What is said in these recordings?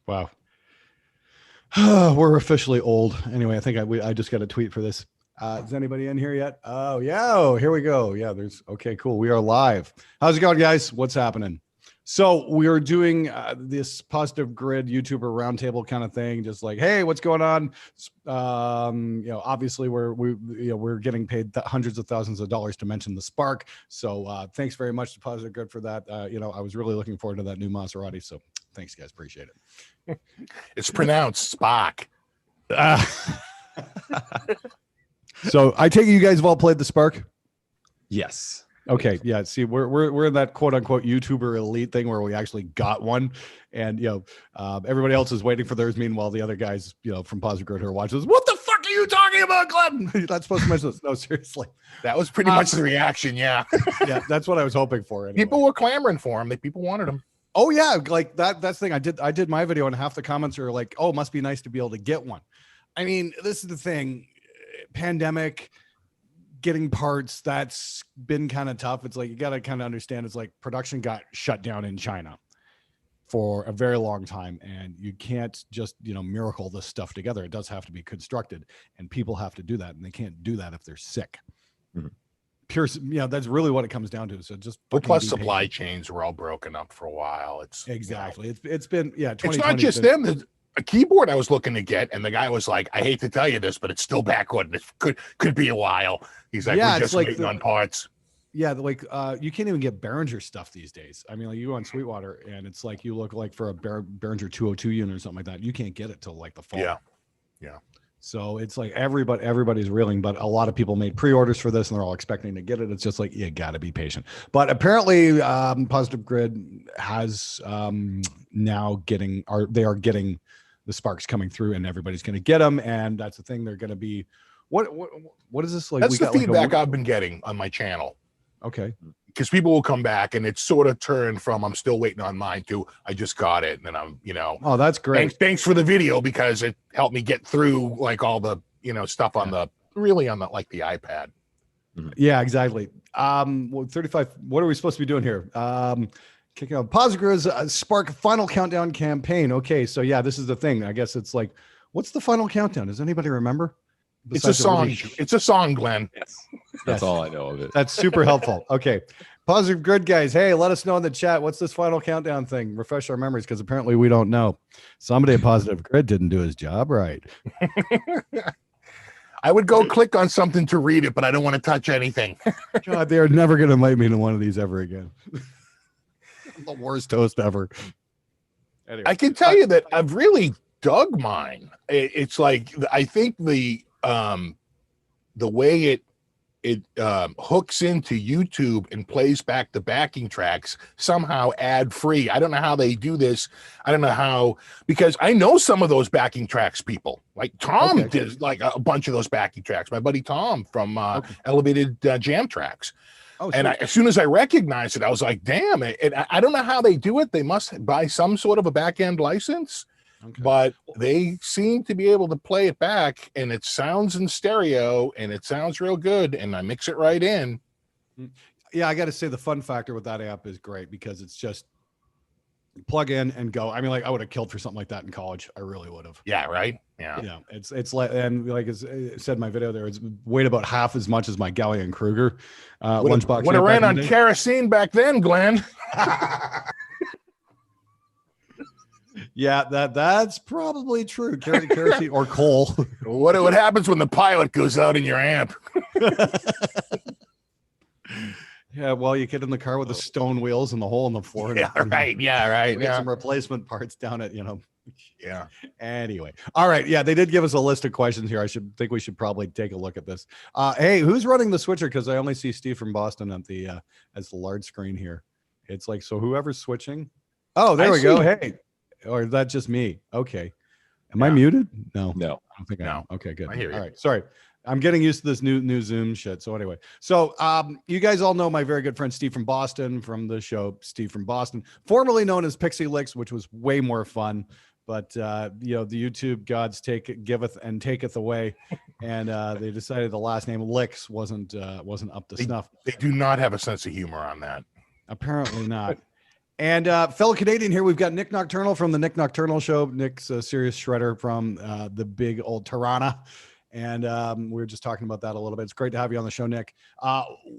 Wow. We're officially old. Anyway, I think I just got a tweet for this. Is anybody in here yet? Oh, yeah. Oh, here we go. Yeah, there's okay, cool. We are live. How's it going, guys? What's happening? So we are doing this positive grid YouTuber roundtable kind of thing, just like, hey, what's going on? Obviously we're getting paid hundreds of thousands of dollars to mention the Spark. So thanks very much to Positive Grid for that. I was really looking forward to that new Maserati. So thanks, guys. Appreciate it. It's pronounced Spock. So I take it you guys have all played the Spark? Yes. Okay, yeah. See, we're in that quote unquote YouTuber elite thing where we actually got one, and everybody else is waiting for theirs. Meanwhile, the other guys, from Positive Grid who are watching this, what the fuck are you talking about, Glenn? You're not supposed to mention this. No, seriously. That was pretty much the reaction. Yeah, yeah, that's what I was hoping for. Anyway. People were clamoring for him. People wanted him. Oh yeah, like that's the thing. I did my video, and half the comments are like, "Oh, must be nice to be able to get one." I mean, this is the thing. Pandemic. Getting parts, that's been kind of tough. It's like you got to kind of understand, it's like production got shut down in China for a very long time, and you can't just miracle this stuff together. It does have to be constructed, and people have to do that, and they can't do that if they're sick. Mm-hmm. Pure, that's really what it comes down to. So just plus supply chains were all broken up for a while. It's exactly it's been it's not just them. A keyboard I was looking to get, and the guy was like, "I hate to tell you this, but it's still backward. It could be a while." He's like, "We're just waiting on parts." Yeah, like you can't even get Behringer stuff these days. I mean, like you go on Sweetwater, and it's like you look like for a Behringer 202 unit or something like that. You can't get it till like the fall. Yeah. So it's like everybody's reeling, but a lot of people made pre-orders for this, and they're all expecting to get it. It's just like you got to be patient. But apparently, Positive Grid has now they are getting the Sparks coming through, and everybody's going to get them. And that's the thing. They're going to be what is this like? That's the feedback I've been getting on my channel. Okay. Because people will come back, and it's sort of turned from I'm still waiting on mine to I just got it, and then I'm oh, that's great. Thanks for the video, because it helped me get through like all the stuff on the like the iPad. Yeah, exactly. 35. What are we supposed to be doing here? Kicking out Posgrid's Spark final countdown campaign. Okay, so yeah, this is the thing. I guess it's like, what's the final countdown? Does anybody remember? It's a song. It's a song, Glenn. Yes. That's all I know of it. That's super helpful. Okay. Positive Grid guys. Hey, let us know in the chat. What's this final countdown thing? Refresh our memories, because apparently we don't know. Somebody at Positive Grid didn't do his job right. I would go click on something to read it, but I don't want to touch anything. God, they are never going to invite me to one of these ever again. The worst host ever. Anyway. I can tell you that I've really dug mine. It's like, I think the way it hooks into YouTube and plays back the backing tracks somehow ad free. I don't know how they do this. I don't know how, because I know some of those backing tracks people. Like Tom did like a bunch of those backing tracks. My buddy Tom from Elevated Jam Tracks. Oh, and as soon as I recognized it, I was like, damn it. I don't know how they do it. They must buy some sort of a back end license. Okay. But they seem to be able to play it back, and it sounds in stereo, and it sounds real good, and I mix it right in. Yeah, I got to say the fun factor with that app is great, because it's just plug in and go. I mean, like I would have killed for something like that in college. I really would have. Yeah, right. Yeah. It's like, and like it said in my video there, it's weighed about half as much as my Gallia and Kruger lunchbox. When it ran on kerosene back then, Glenn. Yeah, that's probably true. Kerosene or coal. What happens when the pilot goes out in your amp? Yeah, well, you get in the car with the stone wheels and the hole in the floor. Yeah, right. Yeah, right. Get some replacement parts down at, Yeah. Anyway. All right. Yeah, they did give us a list of questions here. think we should probably take a look at this. Hey, who's running the switcher? Because I only see Steve from Boston at the as the large screen here. It's like, so whoever's switching. Oh, there we go. Hey. Or is that just me? Okay. Am I muted? No. I don't think I am. Okay, good. I hear you. All right. Sorry. I'm getting used to this new Zoom shit. So anyway, you guys all know my very good friend Steve from Boston from the show Steve from Boston, formerly known as Pixie Licks, which was way more fun. But the YouTube gods giveth and taketh away, and they decided the last name Licks wasn't up to snuff. They do not have a sense of humor on that. Apparently not. And fellow Canadian here, we've got Nick Nocturnal from the Nick Nocturnal Show. Nick's a serious shredder from the big old Tirana. And we were just talking about that a little bit. It's great to have you on the show, Nick.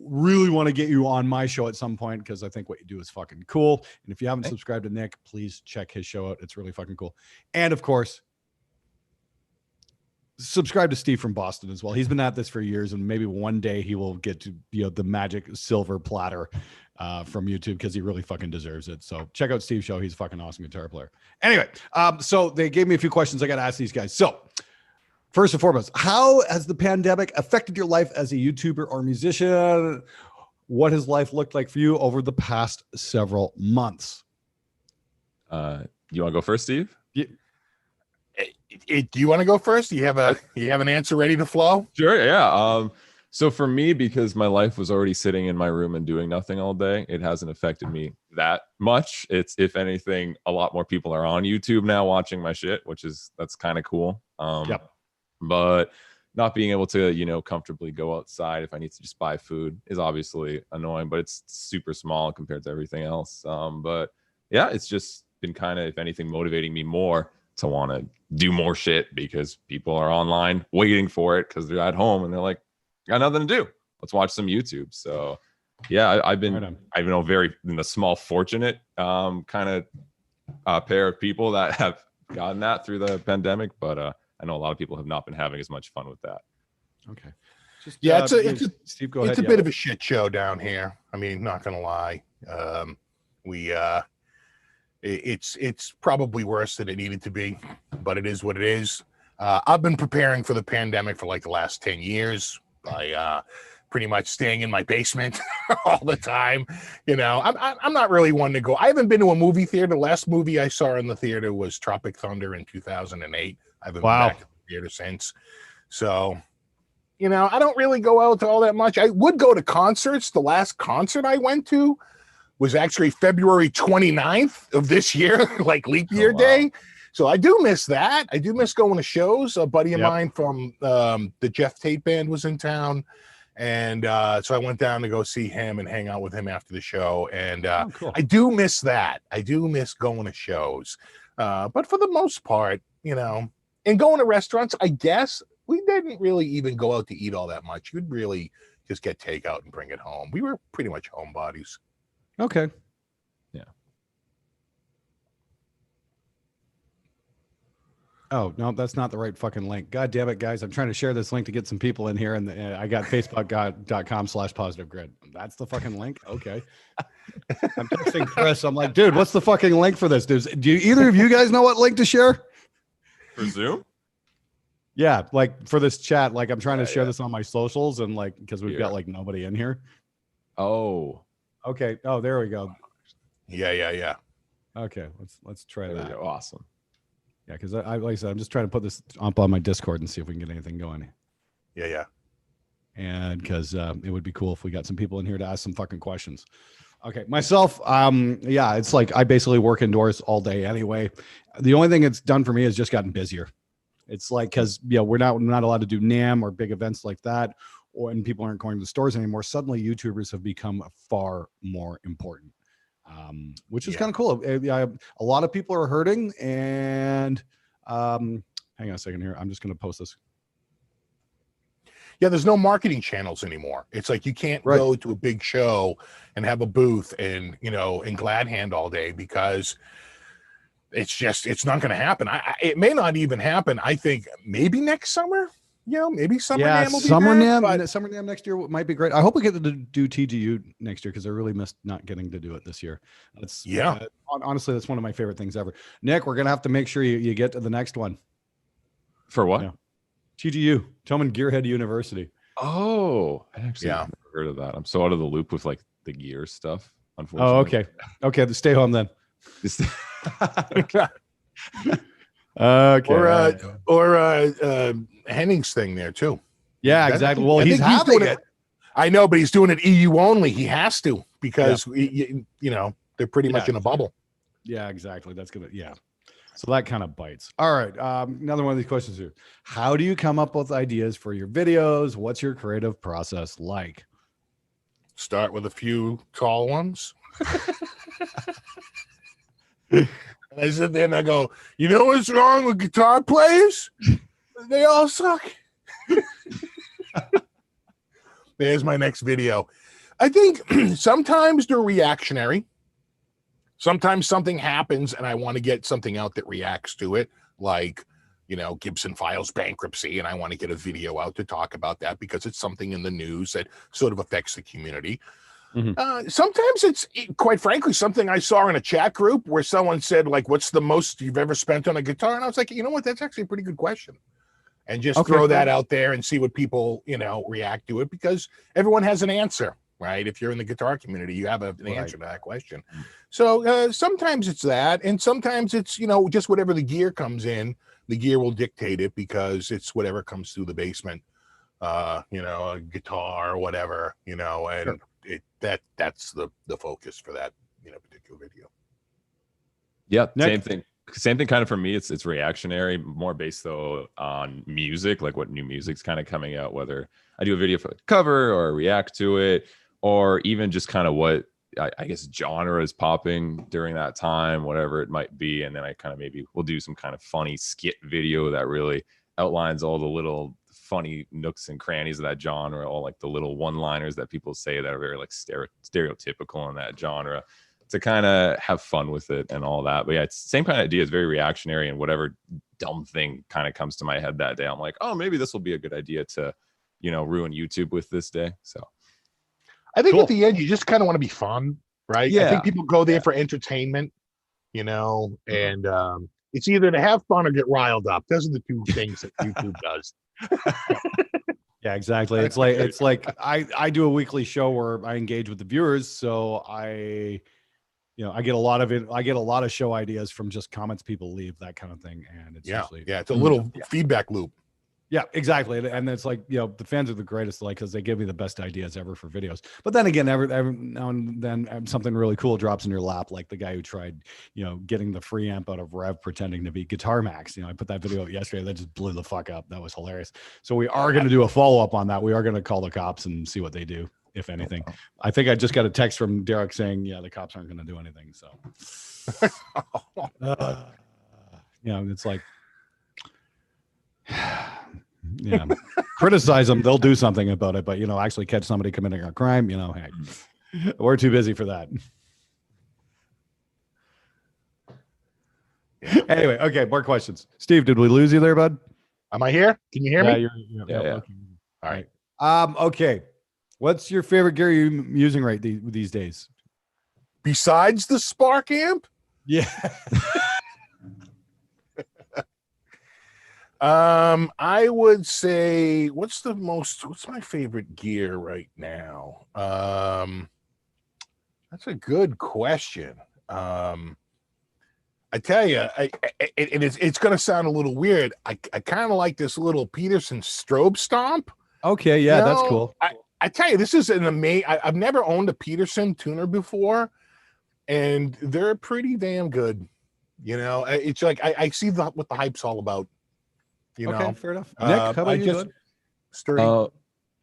Really want to get you on my show at some point because I think what you do is fucking cool. And if you haven't subscribed to Nick, please check his show out. It's really fucking cool. And of course, subscribe to Steve from Boston as well. He's been at this for years, and maybe one day he will get to the magic silver platter from YouTube because he really fucking deserves it. So check out Steve's show. He's a fucking awesome guitar player. Anyway, so they gave me a few questions I got to ask these guys. So first and foremost, how has the pandemic affected your life as a YouTuber or musician? What has life looked like for you over the past several months? You want to go first, Steve? Do you want to go first? Do you have an answer ready to flow? Sure. Yeah. So for me, because my life was already sitting in my room and doing nothing all day, it hasn't affected me that much. It's, if anything, a lot more people are on YouTube now watching my shit, that's kind of cool. Yep. But not being able to, comfortably go outside if I need to just buy food is obviously annoying, but it's super small compared to everything else. But yeah, it's just been kind of, if anything, motivating me more to want to do more shit because people are online waiting for it because they're at home and they're like, got nothing to do. Let's watch some YouTube. So yeah, I've been very in the small fortunate kind of pair of people that have gotten that through the pandemic, but I know a lot of people have not been having as much fun with that. Okay. Just, yeah, Steve, go ahead. It's a bit of a shit show down here. I mean, not gonna lie. It's probably worse than it needed to be, but it is what it is. I've been preparing for the pandemic for like the last 10 years by pretty much staying in my basement all the time. I'm not really one to go. I haven't been to a movie theater. The last movie I saw in the theater was Tropic Thunder in 2008. I haven't been back to the theater since. So, I don't really go out to all that much. I would go to concerts. The last concert I went to was actually February 29th of this year, like leap year day. So I do miss that. I do miss going to shows. A buddy of mine from the Jeff Tate band was in town. And so I went down to go see him and hang out with him after the show. And cool. I do miss that. I do miss going to shows. But for the most part, and going to restaurants, I guess we didn't really even go out to eat all that much. You'd really just get takeout and bring it home. We were pretty much homebodies. Okay. Yeah. Oh, no, that's not the right fucking link. God damn it, guys. I'm trying to share this link to get some people in here, and I got facebook.com/positivegrid. That's the fucking link? Okay. I'm texting Chris. I'm like, dude, what's the fucking link for this? Do either of you guys know what link to share? For Zoom? Yeah, like for this chat. Like I'm trying to share this on my socials and like because we've got like nobody in here. Oh. Okay. Oh, there we go. Yeah. Okay, let's try that. There we go. Awesome. Yeah, because like I said, I'm just trying to put this up on my Discord and see if we can get anything going. Yeah. And because it would be cool if we got some people in here to ask some fucking questions. Okay, myself, yeah, it's like I basically work indoors all day anyway. The only thing it's done for me is just gotten busier. It's like because we're not allowed to do NAMM or big events like that, and people aren't going to the stores anymore. Suddenly, YouTubers have become far more important. Which is kind of cool. A lot of people are hurting, and hang on a second here. I'm just going to post this. Yeah, there's no marketing channels anymore. It's like you can't go to a big show and have a booth and in glad hand all day because it's not going to happen. It may not even happen. I think maybe next summer. Maybe Summer NAMM will be Summer there, NAMM. Summer NAMM next year might be great. I hope we get to do TGU next year because I really missed not getting to do it this year. That's honestly, that's one of my favorite things ever. Nick, we're gonna have to make sure you get to the next one. For what? Yeah. TGU, Tillman Gearhead University. Oh, I actually never heard of that. I'm so out of the loop with like the gear stuff. Oh, Unfortunately. okay. Stay home then. Okay. Or Henning's thing there too. Yeah, exactly. Well, he's having it. I know, but he's doing it EU only. He has to because they're pretty much in a bubble. Yeah, exactly. That's gonna So that kind of bites. All right. Another one of these questions here. How do you come up with ideas for your videos? What's your creative process like? Start with a few tall ones. And I sit there and I go, you know what's wrong with guitar players? They all suck. There's my next video. I think sometimes they're reactionary. Sometimes something happens and I want to get something out that reacts to it. Like, you know, Gibson files bankruptcy, and I want to get a video out to talk about that because it's something in the news that sort of affects the community. Sometimes it's, quite frankly, something I saw in a chat group where someone said, like, what's the most you've ever spent on a guitar? And I was like, you know what, that's actually a pretty good question. And just throw that out there and see what people, you know, react to it, because everyone has an answer, right? If you're in the guitar community, you have an answer to that question. So sometimes it's that, and sometimes it's, you know, just whatever the gear comes in, the gear will dictate it, because it's whatever comes through the basement, you know, a guitar or whatever, you know, and that's the focus for that, you know, particular video. Yeah, same thing kind of for me. It's reactionary, more based though on music, like what new music's kind of coming out, whether I do a video for the cover or react to it, or even just kind of what I guess genre is popping during that time, whatever it might be. And then I kind of maybe we'll do some kind of funny skit video that really outlines all the little funny nooks and crannies of that genre, all like the little one-liners that people say that are very like stereotypical in that genre, to kind of have fun with it and all that. But yeah, it's the same kind of idea. It's very reactionary, and whatever dumb thing kind of comes to my head that day, I'm like, oh, maybe this will be a good idea to, you know, ruin YouTube with this day. So I think at the end, you just kind of want to be fun, right? Yeah. I think people go there for entertainment, you know, and it's either to have fun or get riled up. Those are the two things that YouTube does. Yeah, exactly. It's like I do a weekly show where I engage with the viewers, so I get a lot of it. I get a lot of show ideas from just comments people leave, that kind of thing, and it's usually it's a little feedback loop. Yeah, exactly. And it's like, you know, the fans are the greatest, like, because they give me the best ideas ever for videos. But then again, every now and then something really cool drops in your lap, like the guy who tried, you know, getting the free amp out of Rev pretending to be Guitar Max. You know, I put that video out yesterday. That just blew the fuck up. That was hilarious. So we are going to do a follow-up on that. We are going to call the cops and see what they do, if anything. I think I just got a text from Derek saying, yeah, the cops aren't going to do anything. So, you know, it's like, yeah, criticize them, they'll do something about it, but, you know, actually catch somebody committing a crime, you know, hey, we're too busy for that. Anyway, okay, more questions. Steve, did we lose you there, bud? Am I here? Can you hear me? Yeah. Okay. All right. Okay, what's your favorite gear you're using right these days, besides the Spark amp? Yeah. I would say, what's my favorite gear right now? That's a good question. I tell you, it's going to sound a little weird. I kind of like this little Peterson strobe stomp. Okay, yeah, You know, that's cool. I tell you, this is an amazing. I've never owned a Peterson tuner before, and they're pretty damn good. You know, it's like I see what the hype's all about. You know, okay, fair enough. Nick, how about you? Just sturdy.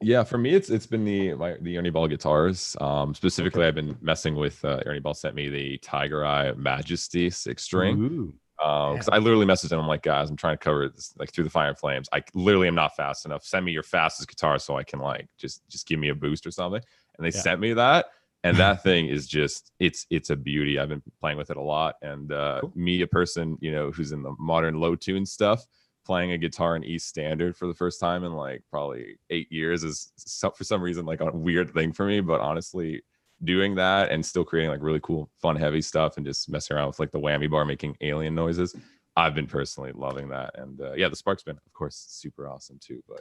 Yeah, for me, it's been the Ernie Ball guitars. Specifically, I've been messing with Ernie Ball sent me the Tiger Eye Majesty 6-string. Because I literally messaged him. I'm like, guys, I'm trying to cover this like through the fire and flames. I literally am not fast enough. Send me your fastest guitar so I can like just give me a boost or something. And they sent me that. And that thing is just it's a beauty. I've been playing with it a lot. And me, a person, you know, who's in the modern low tune stuff, playing a guitar in E standard for the first time in like probably 8 years is for some reason like a weird thing for me. But honestly, doing that and still creating like really cool, fun, heavy stuff and just messing around with like the whammy bar making alien noises, I've been personally loving that. And yeah, the Spark's been, of course, super awesome too. But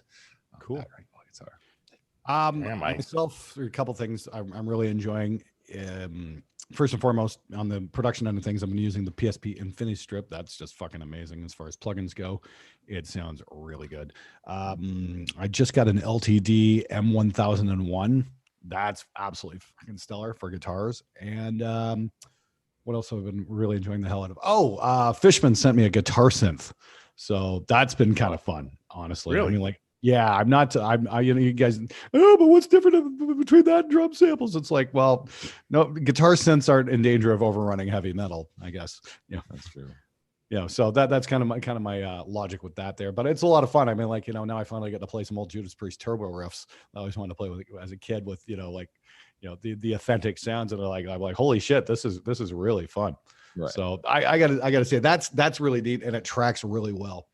cool guitar. Myself, a couple things I'm really enjoying. First and foremost, on the production end of things, I've been using the PSP Infinity Strip. That's just fucking amazing as far as plugins go. It sounds really good. I just got an LTD M1001. That's absolutely fucking stellar for guitars. And what else have I been really enjoying the hell out of? Fishman sent me a guitar synth. So that's been kind of fun, honestly. Really? I mean, like, Yeah, I'm not. You know, you guys. Oh, but what's different between that and drum samples? It's like, well, no, guitar synths aren't in danger of overrunning heavy metal, I guess. Yeah, That's true. you know, so that's kind of my logic with that there. But it's a lot of fun. I mean, like, you know, now I finally get to play some old Judas Priest turbo riffs. I always wanted to play with as a kid with, you know, like, you know, the authentic sounds, and I'm like, holy shit, this is really fun. Right. So I gotta say that's really neat, and it tracks really well.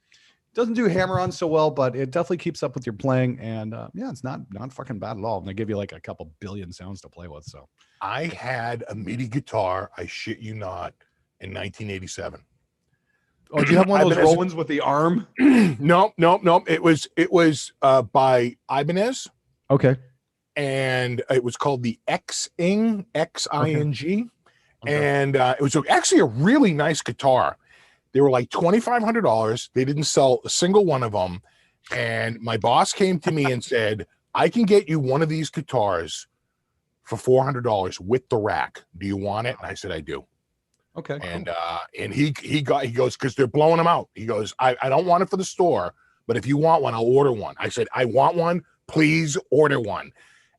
Doesn't do hammer-on so well, but it definitely keeps up with your playing, and yeah, it's not fucking bad at all. And they give you like a couple billion sounds to play with. So I had a MIDI guitar, I shit you not, in 1987. oh, do you have one of those Ibanez- Rollins with the arm? No. It was by Ibanez, Okay. and it was called the Xing, Xing, Okay. and it was actually a really nice guitar. They were like $2,500. They didn't sell a single one of them, and my boss came to me and said, "I can get you one of these guitars for $400 with the rack. Do you want it?" And I said, "I do." Okay. And he goes, because they're blowing them out. He goes, I don't want it for the store, but if you want one, I'll order one. I said, I want one. Please order one.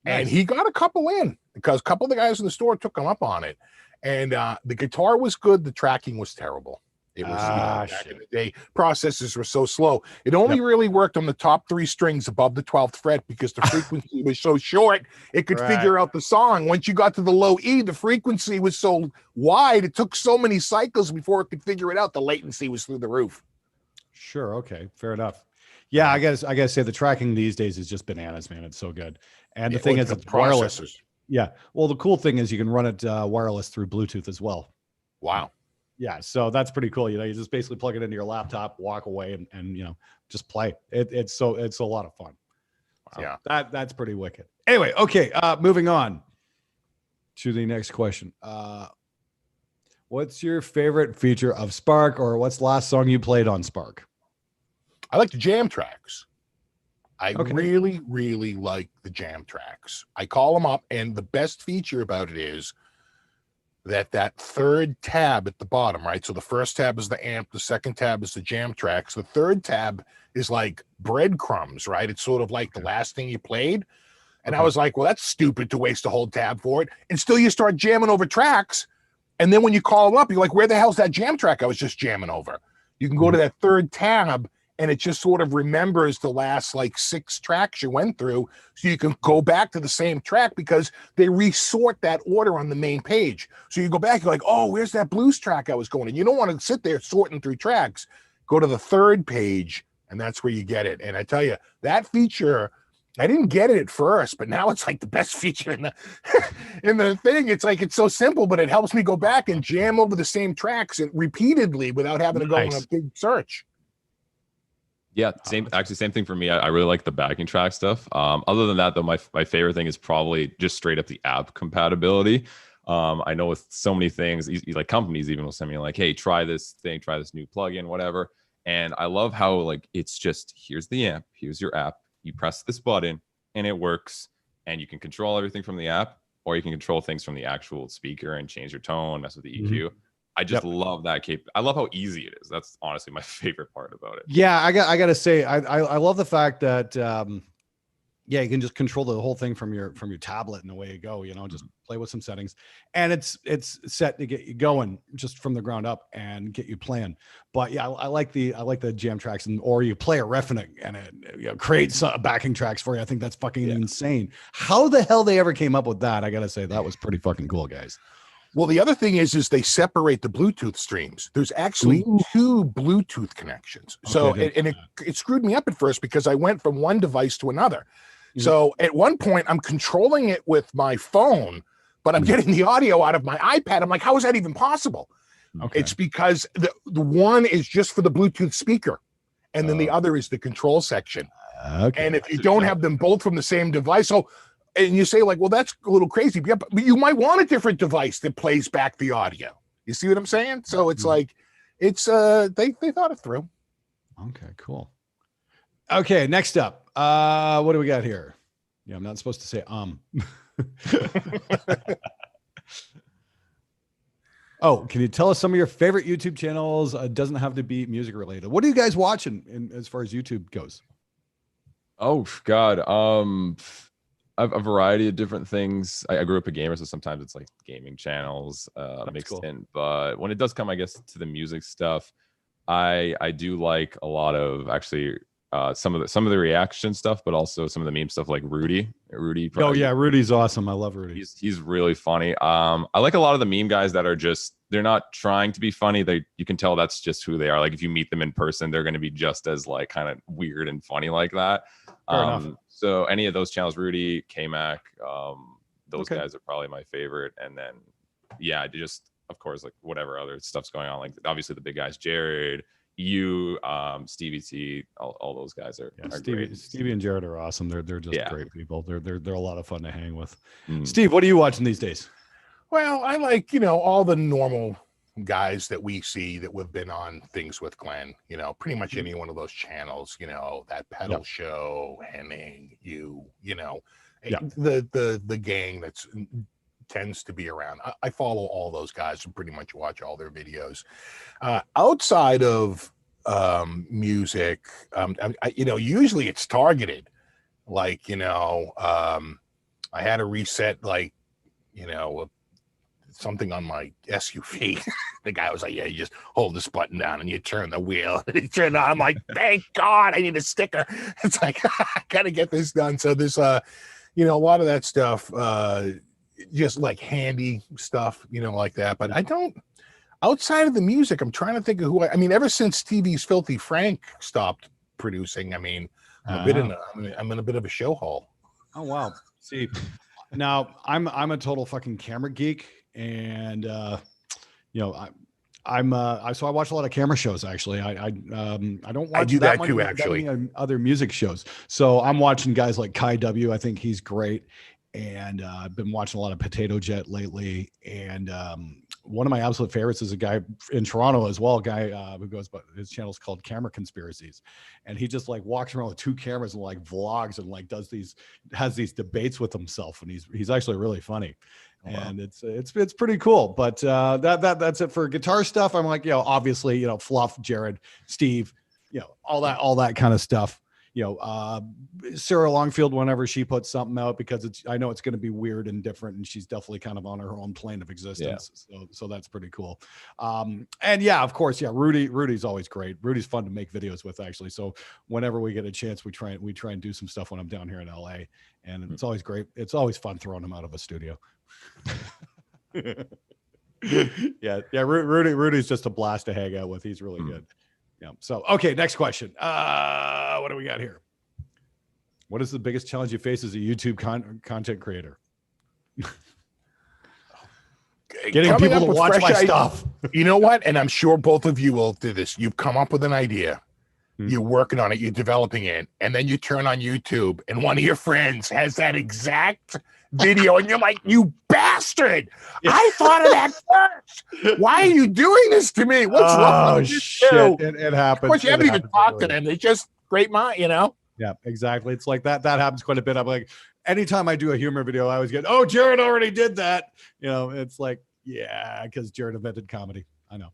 Nice. And he got a couple in, because a couple of the guys in the store took him up on it. And the guitar was good. The tracking was terrible. It was back in the day, processors were so slow. It only really worked on the top 3 strings above the 12th fret, because the frequency was so short, it could figure out the song. Once you got to the low E, the frequency was so wide, it took so many cycles before it could figure it out. The latency was through the roof. Sure. Okay. Fair enough. Yeah, I gotta say the tracking these days is just bananas, man. It's so good. And the thing is, it's wireless. Yeah. Well, the cool thing is you can run it wireless through Bluetooth as well. Wow. Yeah, so that's pretty cool. You know, you just basically plug it into your laptop, walk away, and you know, just play. It's a lot of fun. So Yeah, that's pretty wicked. Anyway, okay, moving on to the next question. What's your favorite feature of Spark, or what's the last song you played on Spark? I like the jam tracks. I really, really like the jam tracks. I call them up, and the best feature about it is that third tab at the bottom, right? So the first tab is the amp, the second tab is the jam tracks, the third tab is like breadcrumbs, right? It's sort of like the last thing you played. And I was like, well, that's stupid to waste a whole tab for it. And still you start jamming over tracks. And then when you call them up, you're like, where the hell's that jam track I was just jamming over? You can go to that third tab, and it just sort of remembers the last like 6 tracks you went through, so you can go back to the same track, because they resort that order on the main page. So you go back, you're like, oh, where's that blues track I was going? And you don't want to sit there sorting through tracks. Go to the third page, and that's where you get it. And I tell you, that feature, I didn't get it at first, but now it's like the best feature in the in the thing. It's like, it's so simple, but it helps me go back and jam over the same tracks and repeatedly without having to go on a big search. Yeah, same thing for me. I really like the backing track stuff. Other than that, though, my favorite thing is probably just straight up the app compatibility. I know with so many things, like companies even will send me like, hey, try this thing, try this new plugin, whatever. And I love how like it's just, here's the amp, here's your app. You press this button and it works, and you can control everything from the app, or you can control things from the actual speaker and change your tone, mess with the EQ. I just love that I love how easy it is. That's honestly my favorite part about it. Yeah, I gotta say, I love the fact that yeah, you can just control the whole thing from your tablet, and away you go. You know, just play with some settings, and it's set to get you going just from the ground up and get you playing. But yeah, I like the jam tracks, or you play a riff and it creates backing tracks for you. I think that's fucking insane. How the hell they ever came up with that? I gotta say, that was pretty fucking cool, guys. Well, the other thing is they separate the Bluetooth streams. There's actually 2 Bluetooth connections. So, and it screwed me up at first, because I went from one device to another. So at one point I'm controlling it with my phone, but I'm getting the audio out of my iPad. I'm like, how is that even possible? It's because the one is just for the Bluetooth speaker, and then the other is the control section. And if you don't have them both from the same device, and you say like, well, that's a little crazy, but you might want a different device that plays back the audio. You see what I'm saying? So it's like, it's they thought it through. Okay, cool. Okay, next up, what do we got here? Yeah, I'm not supposed to say Oh, can you tell us some of your favorite YouTube channels? Doesn't have to be music related. What are you guys watching as far as YouTube goes? Oh God. A variety of different things. I grew up a gamer, so sometimes it's like gaming channels mixed cool. in. But when it does come, I guess, to the music stuff, I do like a lot of actually some of the reaction stuff, but also some of the meme stuff like Rudy. Oh yeah, Rudy's awesome. I love Rudy. He's really funny. I like a lot of the meme guys that are just, they're not trying to be funny. You can tell that's just who they are. Like if you meet them in person, they're going to be just as like kind of weird and funny like that. Fair enough. So any of those channels, Rudy, K-Mac, those Okay. guys are probably my favorite. And then yeah, just of course like whatever other stuff's going on. Like obviously the big guys, Jared, you, Stevie T, all those guys are great. Stevie and Jared are awesome. They're just Yeah. great people. They're a lot of fun to hang with. Mm. Steve, what are you watching these days? Well, I like, all the normal guys that we see that we've been on things with Glenn, pretty much any one of those channels, that pedal show, Henning, the gang that's tends to be around. I follow all those guys and pretty much watch all their videos. Outside of music, usually it's targeted. Like, I had to reset something on my SUV. The guy was like, yeah, you just hold this button down and you turn the wheel. And he turned on. I'm like, thank God, I need a sticker. It's like, I gotta get this done. So there's a lot of that stuff, just like handy stuff, like that. But I don't, outside of the music, I'm trying to think of ever since TV's Filthy Frank stopped producing, I'm in a bit of a show hall. Oh wow. See, now I'm a total fucking camera geek, and so I watch a lot of camera shows. Actually, I don't watch I do that too, that actually. many other music shows. So I'm watching guys like Kai W. I think he's great, and I've been watching a lot of Potato Jet lately. And one of my absolute favorites is a guy in Toronto as well. A guy who goes, but his channel is called Camera Conspiracies, and he just like walks around with two cameras and like vlogs and like has these debates with himself, and he's actually really funny. Wow. And it's pretty cool. But that's it for guitar stuff. I'm like, obviously, Fluff, Jared, Steve, all that kind of stuff. Sarah Longfield, whenever she puts something out, because I know it's going to be weird and different, and she's definitely kind of on her own plane of existence. Yeah. So that's pretty cool. And yeah, of course, yeah, Rudy's always great. Rudy's fun to make videos with, actually. So whenever we get a chance, we try and do some stuff when I'm down here in LA, and it's always great. It's always fun throwing him out of a studio. yeah. Rudy's just a blast to hang out with. He's really good. Yeah. So, okay, next question. What do we got here? What is the biggest challenge you face as a YouTube content creator? Getting people to watch my stuff. You know what? And I'm sure both of you will do this. You've come up with an idea. You're working on it. You're developing it. And then you turn on YouTube and one of your friends has that exact video. And you're like, you bastard. Yeah. I thought of that first. Why are you doing this to me? What's wrong with this shit? It happens. Of course, you haven't even talked to them. They just great mind, Yeah, exactly. It's like that happens quite a bit. I'm like, anytime I do a humor video, I always get, oh, Jared already did that. It's like, yeah, because Jared invented comedy. I know.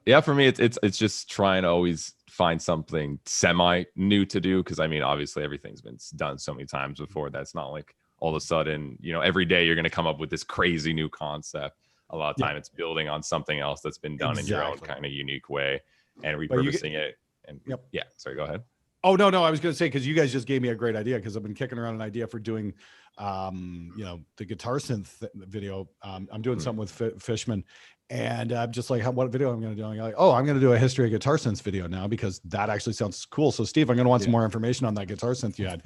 Yeah, for me, it's just trying to always find something semi new to do, because obviously everything's been done so many times before that's not like all of a sudden every day you're going to come up with this crazy new concept. A lot of time it's building on something else that's been done in your own kind of unique way and repurposing it. And yeah, sorry, go ahead. Oh, no, I was going to say, because you guys just gave me a great idea, because I've been kicking around an idea for doing the guitar synth video. I'm doing something with Fishman, and I'm just like, what video I'm going to do? I'm like, oh, I'm going to do a history of guitar synths video now, because that actually sounds cool. So Steve, I'm going to want some more information on that guitar synth you had.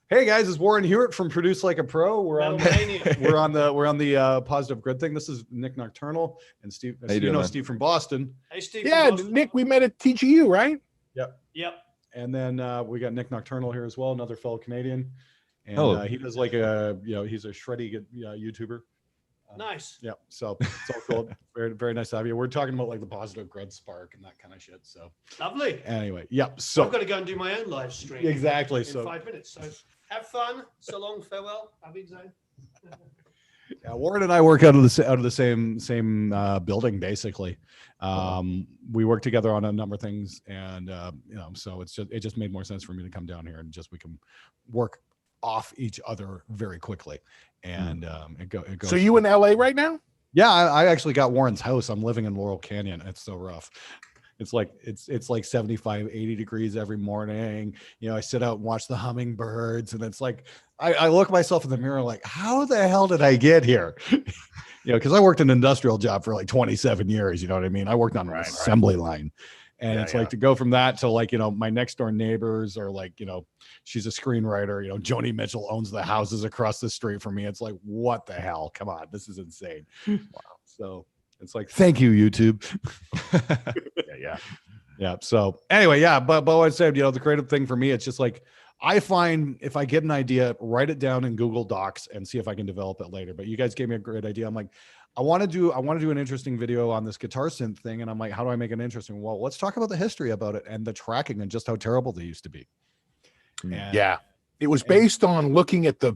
Hey guys, it's Warren Hewitt from Produce Like a Pro. We're on the Positive Grid thing. This is Nick Nocturnal and Steve. Steve from Boston. Hey Steve. Yeah, Nick, we met at TGU, right? Yep. And then we got Nick Nocturnal here as well, another fellow Canadian. And he does like he's a shreddy YouTuber. Nice. Yeah. So it's all cool. Very, very nice to have you. We're talking about like the Positive Grid Spark and that kind of shit. So lovely. Anyway, So I've got to go and do my own live stream. Exactly. In 5 minutes. So have fun. So long. Farewell. Have a good day. Yeah, Warren and I work out of the same building basically. We work together on a number of things, and so it just made more sense for me to come down here and we can work off each other very quickly, and it goes. So you in LA right now? Yeah, I actually got Warren's house. I'm living in Laurel Canyon. It's so rough. It's like 75, 80 degrees every morning. I sit out and watch the hummingbirds, and it's like I look myself in the mirror like, how the hell did I get here? Because I worked an industrial job for like 27 years. You know what I mean? I worked on an assembly line. And it's like to go from that to like, my next door neighbors are like, she's a screenwriter, Joni Mitchell owns the houses across the street from me. It's like, what the hell? Come on. This is insane. Wow. So it's like, thank you, YouTube. Yeah. So anyway, but what I said, the creative thing for me, it's just like, I find if I get an idea, write it down in Google Docs and see if I can develop it later. But you guys gave me a great idea. I'm like, I want to do an interesting video on this guitar synth thing. And I'm like, how do I make it interesting? Well, let's talk about the history about it and the tracking and just how terrible they used to be. And, it was based on looking at the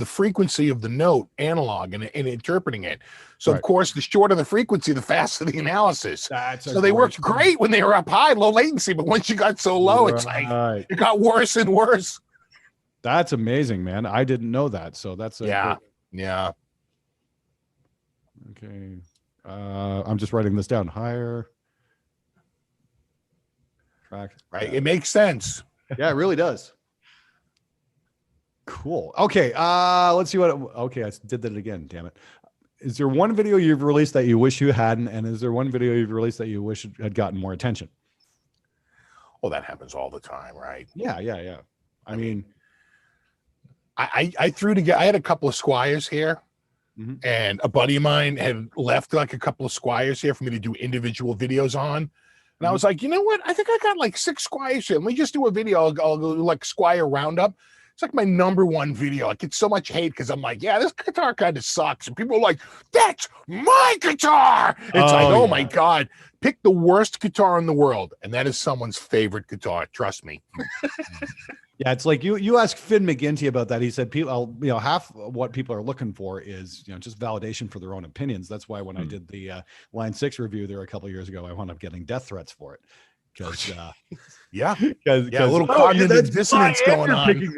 frequency of the note analog and interpreting it. So of course, the shorter the frequency, the faster the analysis. So they worked great when they were up high, low latency. But once you got so low, it's like it got worse and worse. That's amazing, man. I didn't know that. So that's yeah. Okay. I'm just writing this down. Higher track. Right. It makes sense. Yeah, it really does. Cool. Okay. Let's see okay. I did that again. Damn it. Is there one video you've released that you wish you hadn't? And is there one video you've released that you wish had gotten more attention? Oh, that happens all the time, right? Yeah. I mean, I threw together, I had a couple of squires here. Mm-hmm. And a buddy of mine had left like a couple of squires here for me to do individual videos on. And I was like, you know what? I think I got like 6 squires here. Let me just do a video. I'll go like squire roundup. It's like my #1 video. I get so much hate because I'm like, yeah, this guitar kind of sucks. And people are like, that's my guitar. It's oh my God, pick the worst guitar in the world. And that is someone's favorite guitar. Trust me. Yeah, it's like you ask Finn McGinty about that. He said people, half what people are looking for is just validation for their own opinions. That's why when I did the Line 6 review there a couple of years ago, I wound up getting death threats for it. Because a little cognitive dissonance going on.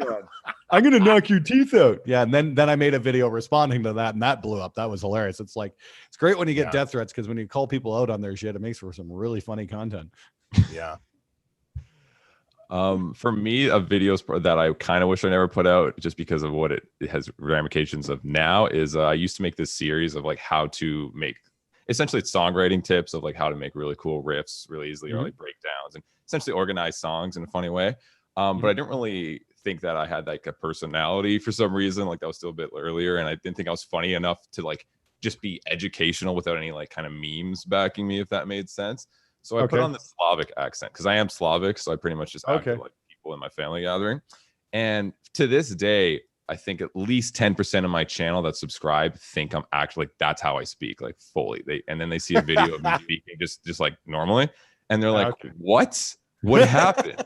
I'm gonna knock your teeth out. Yeah, and then I made a video responding to that, and that blew up. That was hilarious. It's like it's great when you get death threats because when you call people out on their shit, it makes for some really funny content. Yeah. For me, a videos that I kind of wish I never put out just because of what it has ramifications of now is I used to make this series of like how to make essentially it's songwriting tips of like how to make really cool riffs really easily or like breakdowns and essentially organize songs in a funny way. But I didn't really think that I had like a personality for some reason. Like that was still a bit earlier, and I didn't think I was funny enough to like just be educational without any like kind of memes backing me, if that made sense. So I put on the Slavic accent because I am Slavic, so I pretty much just acted like people in my family gathering. And to this day, I think at least 10% of my channel that subscribe think I'm actually like that's how I speak, like fully. And then they see a video of me speaking just like normally, and they're like, "What happened?"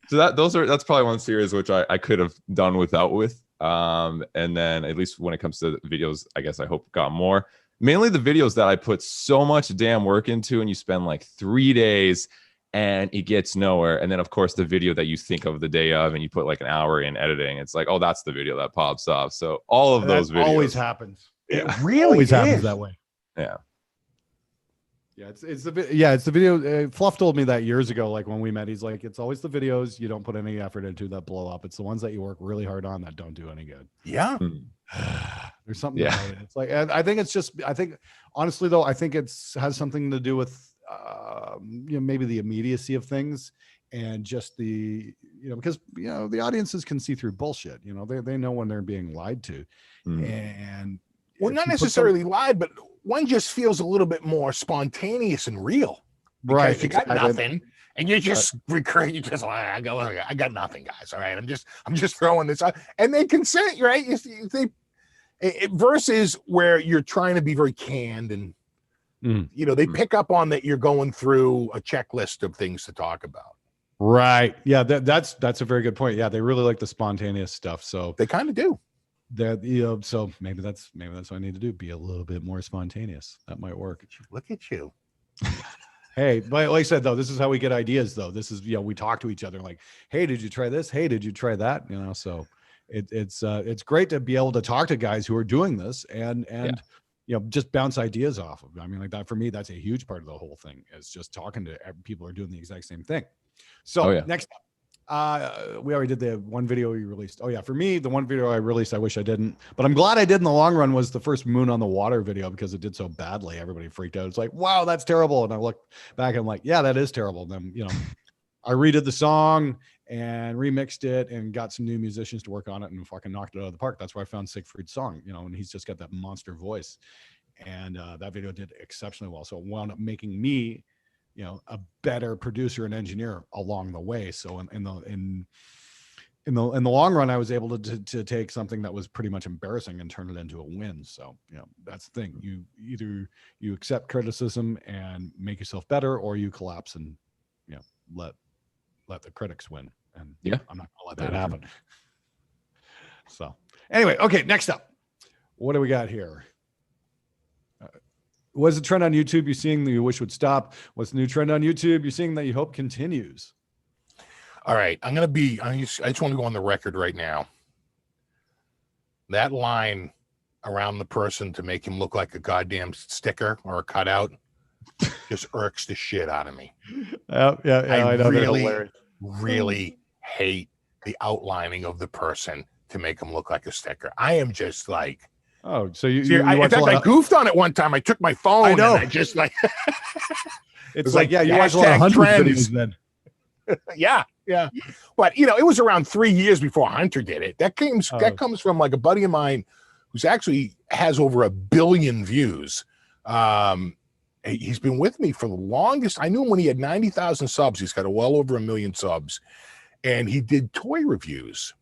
So that's probably one series which I could have done without with. And then at least when it comes to videos, I guess I hope got more. Mainly the videos that I put so much damn work into, and you spend like 3 days and it gets nowhere. And then of course the video that you think of the day of and you put like an hour in editing, it's like, oh, that's the video that pops off. So all of those videos always happens. It really always happens that way. Yeah. Yeah, it's the video. Fluff told me that years ago, like when we met, he's like, it's always the videos you don't put any effort into that blow up. It's the ones that you work really hard on that don't do any good. Yeah. There's something about it. It's like, I think honestly though, I think it has something to do with maybe the immediacy of things and just the because the audiences can see through bullshit. They know when they're being lied to, and well, not necessarily lied, but one just feels a little bit more spontaneous and real. Right. If you got nothing and you just recur, you just I got nothing, guys. All right. I'm just throwing this out, and they consent, right? Versus where you're trying to be very canned and they pick up on that you're going through a checklist of things to talk about. Right. Yeah. That's a very good point. Yeah. They really like the spontaneous stuff. So they kind of do. that, so maybe that's what I need to do. Be a little bit more spontaneous. That might work. Look at you. Hey, but like I said, though, this is how we get ideas, though. This is, we talk to each other like, hey, did you try this? Hey, did you try that? So it's great to be able to talk to guys who are doing this and just bounce ideas off of. I mean, like that for me, that's a huge part of the whole thing, is just talking to people who are doing the exact same thing. So next up. We already did the one video we released. Oh yeah, for me, the one video I released, I wish I didn't, but I'm glad I did in the long run, was the first Moon on the Water video, because it did so badly. Everybody freaked out. It's like, wow, that's terrible. And I looked back and I'm like, yeah, that is terrible. And then, I redid the song and remixed it and got some new musicians to work on it and fucking knocked it out of the park. That's where I found Siegfried's song, and he's just got that monster voice. And that video did exceptionally well. So it wound up making me a better producer and engineer along the way. So in the long run, I was able to take something that was pretty much embarrassing and turn it into a win. So, that's the thing. You accept criticism and make yourself better, or you collapse and, let the critics win. And I'm not gonna let that happen. So anyway, okay. Next up, what do we got here? What's the trend on YouTube you're seeing that you wish would stop? What's the new trend on YouTube you're seeing that you hope continues? All right. I just want to go on the record right now. That line around the person to make him look like a goddamn sticker or a cutout just irks the shit out of me. I know. Really hate the outlining of the person to make him look like a sticker. I am just like, oh, so you in fact, I goofed on it one time. I took my phone. I know. And I just like, it's like, you watch a lot of Hunter videos then. yeah. But it was around 3 years before Hunter did it. That comes from like a buddy of mine who's actually has over 1 billion views. He's been with me for the longest. I knew him when he had 90,000 subs. He's got well over 1 million subs, and he did toy reviews.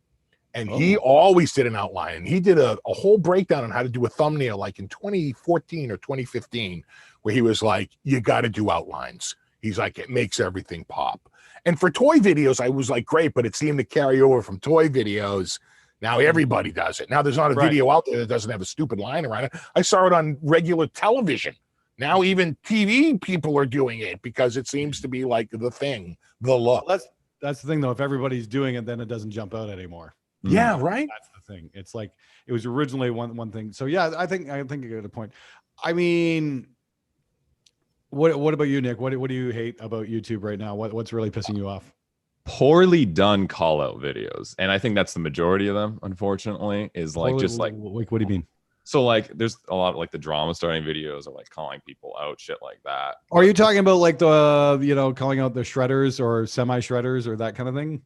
And he always did an outline, and he did a whole breakdown on how to do a thumbnail, like in 2014 or 2015, where he was like, you got to do outlines. He's like, it makes everything pop. And for toy videos, I was like, great, but it seemed to carry over from toy videos. Now everybody does it. Now there's not a video out there that doesn't have a stupid line around it. I saw it on regular television. Now even TV people are doing it because it seems to be like the thing, the look. Well, that's the thing, though. If everybody's doing it, then it doesn't jump out anymore. Yeah, right. That's the thing. It's like it was originally one thing. So yeah, I think you got a point. I mean, what about you, Nick? What do you hate about YouTube right now? What's really pissing you off? Poorly done call out videos, and I think that's the majority of them. Unfortunately, is like what do you mean? So like there's a lot of like the drama starting videos or like calling people out, shit like that. Are you talking about like the calling out the shredders or semi shredders or that kind of thing?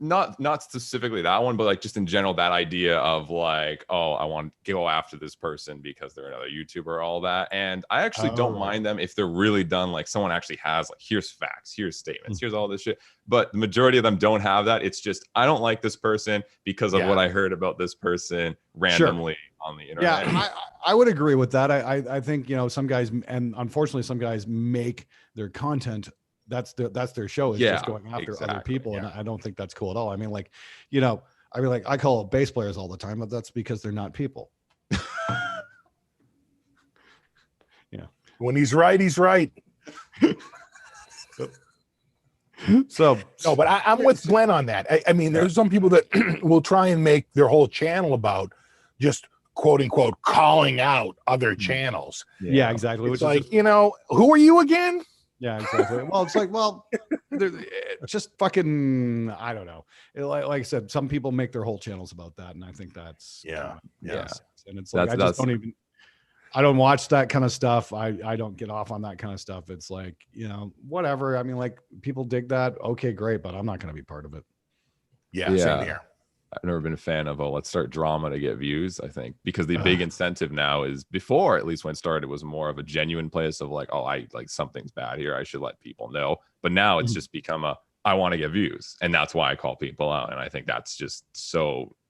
Not specifically that one, but like just in general, that idea of like, oh, I want to go after this person because they're another YouTuber, all that. And I actually don't mind them if they're really done. Like someone actually has like, here's facts, here's statements, here's all this shit. But the majority of them don't have that. It's just, I don't like this person because of what I heard about this person randomly on the internet. Yeah, I would agree with that. I think, some guys, and unfortunately some guys make their content, that's their show, is just going after other people. And I don't think that's cool at all. I mean, like, I call bass players all the time, but that's because they're not people. When he's right, he's right. So no, but I'm with Glenn on that. I mean, there's some people that will try and make their whole channel about just quote unquote calling out other channels. Yeah, exactly. It's which is like, who are you again? Yeah, exactly. Well, it's like, just fucking, I don't know. Like I said, some people make their whole channels about that, and I think that's yeah. And it's like I don't watch that kind of stuff. I don't get off on that kind of stuff. It's like, whatever. I mean, like people dig that. Okay, great, but I'm not going to be part of it. Yeah, same here. I've never been a fan of, let's start drama to get views, I think, because the big incentive now is, before, at least when it started, was more of a genuine place of like, oh, I like something's bad here, I should let people know. But now it's just become I want to get views. And that's why I call people out. And I think that's just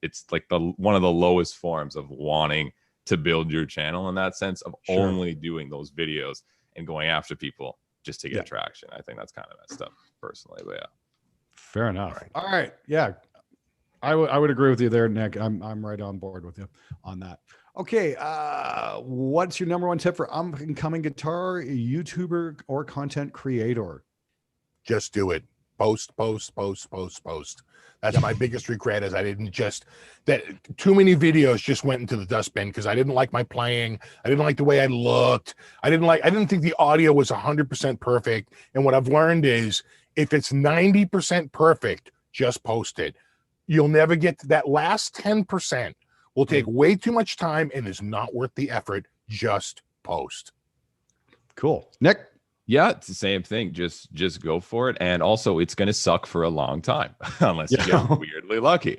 it's like one of the lowest forms of wanting to build your channel, in that sense of only doing those videos and going after people just to get traction. I think that's kind of messed up personally, but yeah. Fair enough. All right. Yeah. I would agree with you there, Nick. I'm right on board with you on that. Okay, what's your number one tip for up-and-coming guitar YouTuber or content creator? Just do it. Post. That's my biggest regret is I didn't that too many videos just went into the dustbin because I didn't like my playing. I didn't like the way I looked. I didn't think the audio was 100% perfect. And what I've learned is if it's 90% perfect, just post it. You'll never get to that last 10% will take way too much time and is not worth the effort. Just post. Cool. Nick? Yeah, it's the same thing. Just go for it. And also it's going to suck for a long time unless you get weirdly lucky.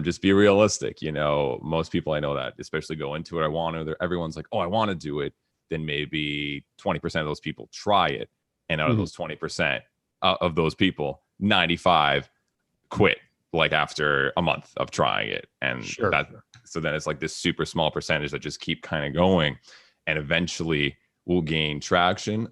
Just be realistic. You know, most people I know that especially go into it. Everyone's like, oh, I want to do it. Then maybe 20% of those people try it. And out of those 20% of those people, 95 quit like after a month of trying it. And so then it's like this super small percentage that just keep kind of going and eventually will gain traction.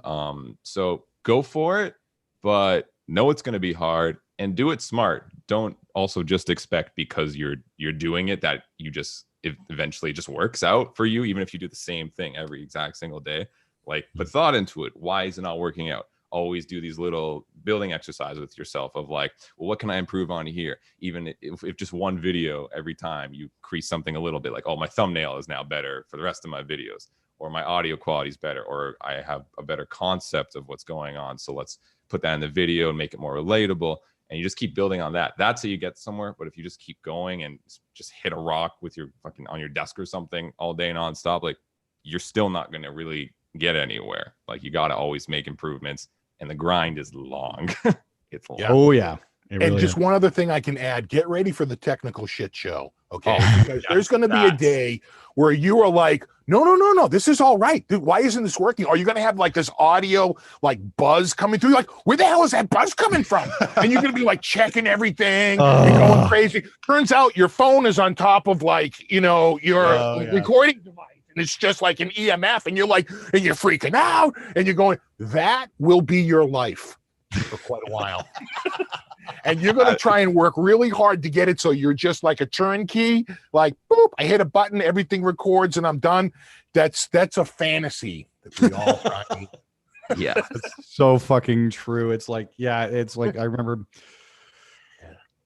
So go for it, but know it's going to be hard and do it smart. Don't also just expect because you're doing it that it eventually just works out for you, even if you do the same thing every exact single day. Like put thought into it. Why is it not working out? Always do these little building exercises with yourself of like, well, what can I improve on here? Even if just one video every time you increase something a little bit, like, oh, my thumbnail is now better for the rest of my videos, or my audio quality is better, or I have a better concept of what's going on. So let's put that in the video and make it more relatable. And you just keep building on that. That's how you get somewhere. But if you just keep going and just hit a rock with your fucking on your desk or something all day nonstop, like you're still not going to really get anywhere. Like you got to always make improvements. And the grind is long. It's long. Oh, yeah. And just one other thing I can add, get ready for the technical shit show. Okay. Because there's going to be a day where you are like, no, this is all right. Dude, why isn't this working? Are you going to have like this audio, like buzz coming through? Like, where the hell is that buzz coming from? And you're going to be like checking everything and going crazy. Turns out your phone is on top of like, your recording device. And it's just like an EMF and you're like, and you're freaking out and you're going, that will be your life for quite a while. And you're going to try and work really hard to get it. So you're just like a turnkey, like, boop, I hit a button, everything records and I'm done. That's a fantasy that we all try. Yeah. It's so fucking true. It's like, I remember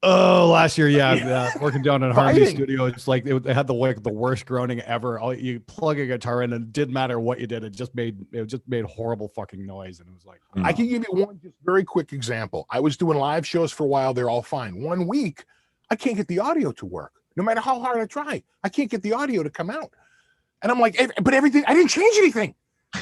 last year, working down in Harmony Studio, it's like it had the worst groaning ever. You plug a guitar in, and it didn't matter what you did; it just made horrible fucking noise, and it was like. I can give you one just very quick example. I was doing live shows for a while; they're all fine. 1 week, I can't get the audio to work, no matter how hard I try. I can't get the audio to come out, and I'm like, but everything. I didn't change anything.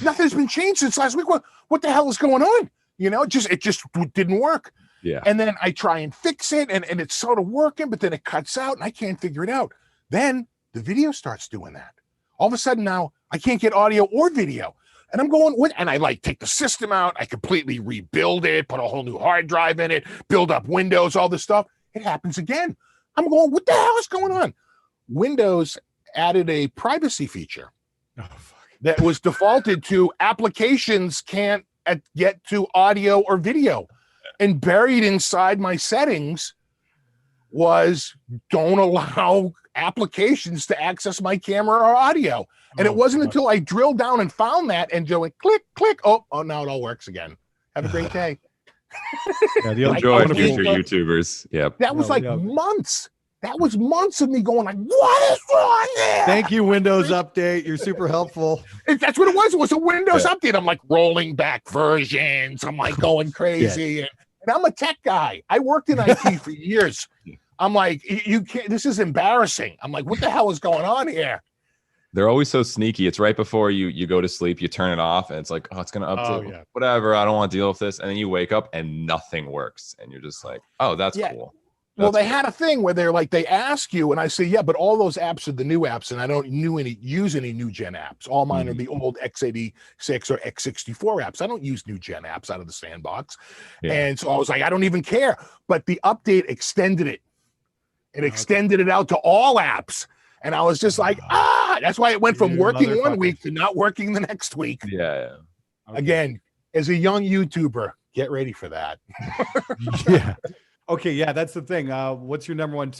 Nothing's been changed since last week. What the hell is going on? It just didn't work. Yeah. And then I try and fix it and it's sort of working, but then it cuts out and I can't figure it out. Then the video starts doing that. All of a sudden now I can't get audio or video. And I'm going, what? And I like take the system out. I completely rebuild it, put a whole new hard drive in it, build up Windows, all this stuff. It happens again. I'm going, what the hell is going on? Windows added a privacy feature that was defaulted to applications can't get to audio or video. And buried inside my settings was don't allow applications to access my camera or audio. And it wasn't until I drilled down and found that and went click, click. Oh, now it all works again. Have a great day. Enjoy future YouTubers. Yep. That was months. That was months of me going like, what is wrong there? Thank you, Windows Update. You're super helpful. That's what it was. It was a Windows update. I'm like rolling back versions. I'm like going crazy. And I'm a tech guy. I worked in IT for years. I'm like, you can't, this is embarrassing. I'm like, what the hell is going on here? They're always so sneaky. It's right before you go to sleep, you turn it off and it's like, oh, it's going to update. Whatever. I don't want to deal with this. And then you wake up and nothing works. And you're just like, oh, that's cool. Well, they had a thing where they're like, they ask you, and I say, yeah, but all those apps are the new apps, and I don't use any new gen apps. All mine are the old x86 or x64 apps. I don't use new gen apps out of the sandbox. Yeah. And so I was like, I don't even care. But the update extended it. It extended it out to all apps. And I was just like, that's why it went from working 1 week to not working the next week. Yeah. Okay. Again, as a young YouTuber, get ready for that. Yeah. Okay, yeah, that's the thing. What's your number one?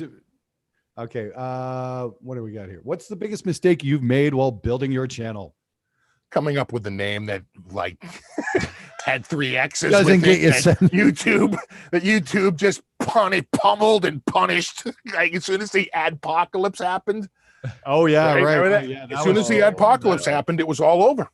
Okay, what do we got here? What's the biggest mistake you've made while building your channel? Coming up with a name that like had 3 X's Doesn't with get it, you that sent. YouTube just pummeled and punished. Like as soon as the adpocalypse happened. Oh yeah, right. Remember that? Right, yeah, As soon as the adpocalypse happened, it was all over.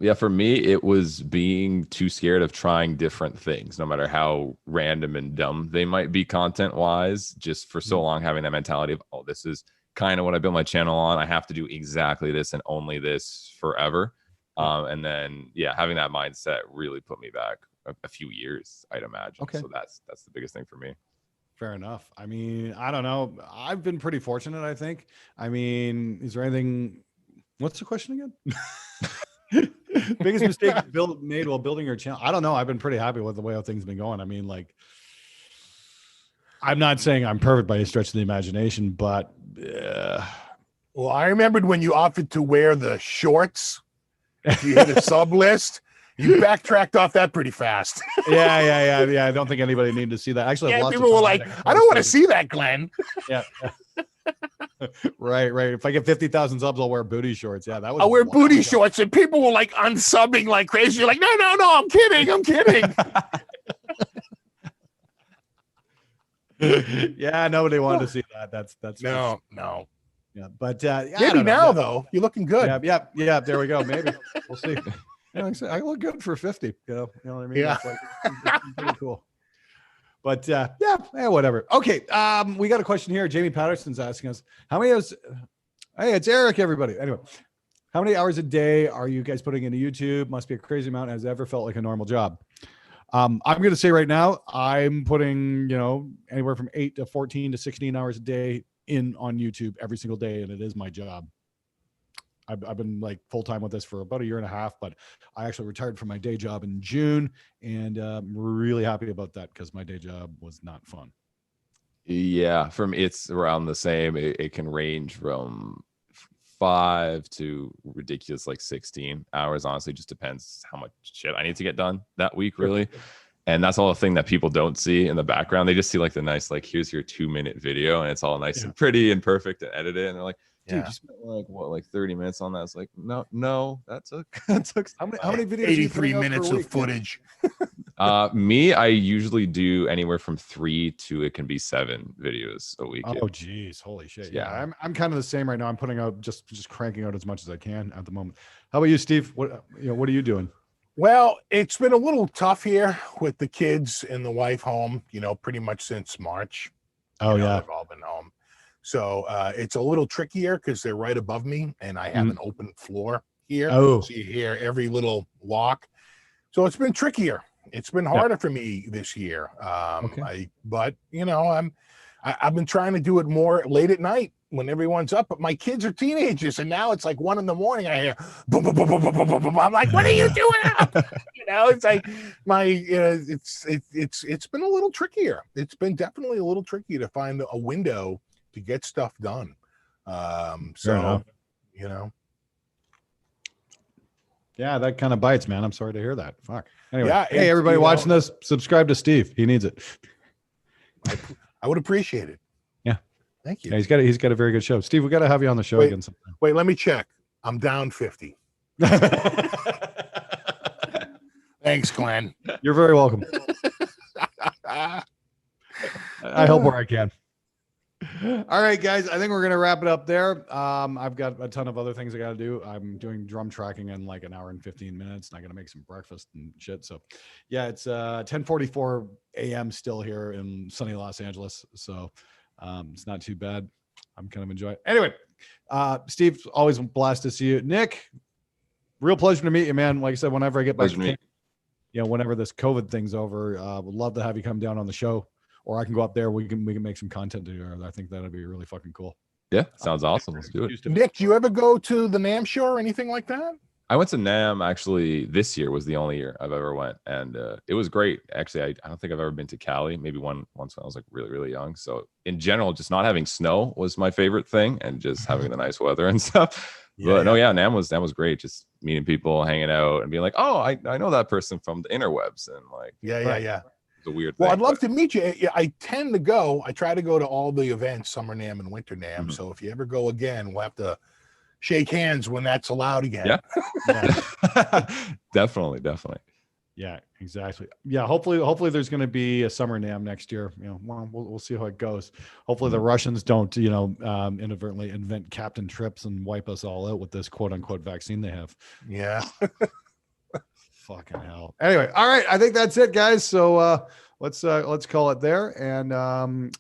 Yeah, for me, it was being too scared of trying different things, no matter how random and dumb they might be content wise. Just for so long, having that mentality of, oh, this is kind of what I built my channel on. I have to do exactly this and only this forever. And then, yeah, having that mindset really put me back a few years, I'd imagine. Okay. So that's the biggest thing for me. Fair enough. I mean, I don't know. I've been pretty fortunate, I think. I mean, is there anything? What's the question again? Biggest mistake made while building your channel? I don't know. I've been pretty happy with the way things have been going. I mean, like, I'm not saying I'm perfect by any stretch of the imagination, but Well, I remembered when you offered to wear the shorts. You hit a sub list. You backtracked off that pretty fast. yeah. I don't think anybody needed to see that. Actually, I've Yeah, lots of people were like, comments. I don't want to see that, Glenn. Yeah. Right. If I get 50,000 subs, I'll wear booty shorts. Yeah, that was. I'll wear wild. booty shorts, and people were like unsubbing like crazy. You're like, no, I'm kidding. Yeah, nobody wanted to see that. That's No. Yeah, but yeah, I Maybe don't know. now Yeah. though, you're looking good. Yeah. There we go. Maybe we'll see. Yeah, like I said, I look good for 50. You know what I mean? Yeah. It's it's pretty cool. But yeah, whatever. Okay, we got a question here. Jamie Patterson's asking us, how many hours? Hey, it's Eric, everybody. Anyway, how many hours a day are you guys putting into YouTube? Must be a crazy amount. Has it ever felt like a normal job? I'm going to say right now, I'm putting, anywhere from 8 to 14 to 16 hours a day in on YouTube every single day, and it is my job. I've been like full time with this for about 1.5 years, but I actually retired from my day job in June, and I'm really happy about that because my day job was not fun. Yeah, for me, it's around the same. It can range from 5 to ridiculous like 16 hours. Honestly, just depends how much shit I need to get done that week, really. And that's all the thing that people don't see in the background. They just see like the nice, like, here's your 2-minute video, and it's all nice and pretty and perfect and edited. And they're like, dude, you spent like 30 minutes on that. It's like, no, that took How many videos? 83 minutes of footage. Me, I usually do anywhere from 3 to it can be 7 videos a week. Oh geez, holy shit. Yeah. I'm kind of the same right now. I'm putting out just cranking out as much as I can at the moment. How about you, Steve? What are you doing? Well, it's been a little tough here with the kids and the wife home, pretty much since March. Oh yeah. They've all been home. So it's a little trickier because they're right above me and I have an open floor here. Oh. So you hear every little walk. So it's been trickier. It's been harder for me this year. Okay. I've been trying to do it more late at night when everyone's up, but my kids are teenagers, and now it's like 1 a.m. I hear boom, boom, boom, boom, boom, boom, boom, boom. I'm like, what are you doing up? It's like it's been a little trickier. It's been definitely a little tricky to find a window to get stuff done. Yeah, that kind of bites, man. I'm sorry to hear that. Fuck. Anyway, Yeah, hey, everybody watching this, subscribe to Steve. He needs it. I would appreciate it. Yeah. Thank you. Yeah, he's got a very good show. Steve, we got to have you on the show again sometime. Wait, let me check. I'm down 50. Thanks, Glenn. You're very welcome. I help where I can. All right, guys. I think we're gonna wrap it up there. I've got a ton of other things I gotta do. I'm doing drum tracking in like 1 hour and 15 minutes, and I gotta make some breakfast and shit. So, yeah, it's 10:44 a.m. still here in sunny Los Angeles. So, it's not too bad. I'm kind of enjoying it. Anyway, Steve, always a blast to see you. Nick, real pleasure to meet you, man. Like I said, whenever I get back, whenever this COVID thing's over, would love to have you come down on the show. Or I can go up there. We can make some content together. I think that'd be really fucking cool. Yeah, sounds awesome. Let's do it. Nick, do you ever go to the NAMM show or anything like that? I went to NAMM actually. This year was the only year I've ever went, and it was great. Actually, I don't think I've ever been to Cali. Maybe once when I was like really, really young. So in general, just not having snow was my favorite thing, and just having the nice weather and stuff. NAMM was great. Just meeting people, hanging out, and being like, oh, I know that person from the interwebs, and like, Yeah. It's a weird Well, thing. I'd love to meet you. I tend to go. I try to go to all the events, Summer NAMM and Winter NAMM. Mhm. So if you ever go again, we'll have to shake hands when that's allowed again. Yeah. Definitely. Yeah, exactly. Yeah, hopefully there's going to be a summer NAMM next year. You know, well, we'll see how it goes. Hopefully the Russians don't, inadvertently invent Captain Trips and wipe us all out with this quote unquote vaccine they have. Yeah. Fucking hell. Anyway, all right, I think that's it, guys. So let's call it there. And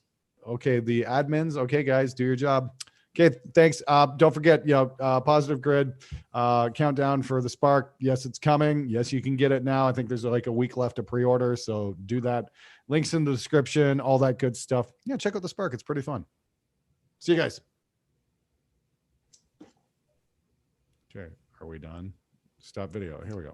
okay, the admins. Okay, guys, do your job. Okay, thanks. Don't forget, Positive Grid countdown for the Spark. Yes, it's coming. Yes, you can get it now. I think there's like a week left to pre-order, so do that. Links in the description, all that good stuff. Yeah, check out the Spark. It's pretty fun. See you guys. Okay, are we done? Stop video. Here we go.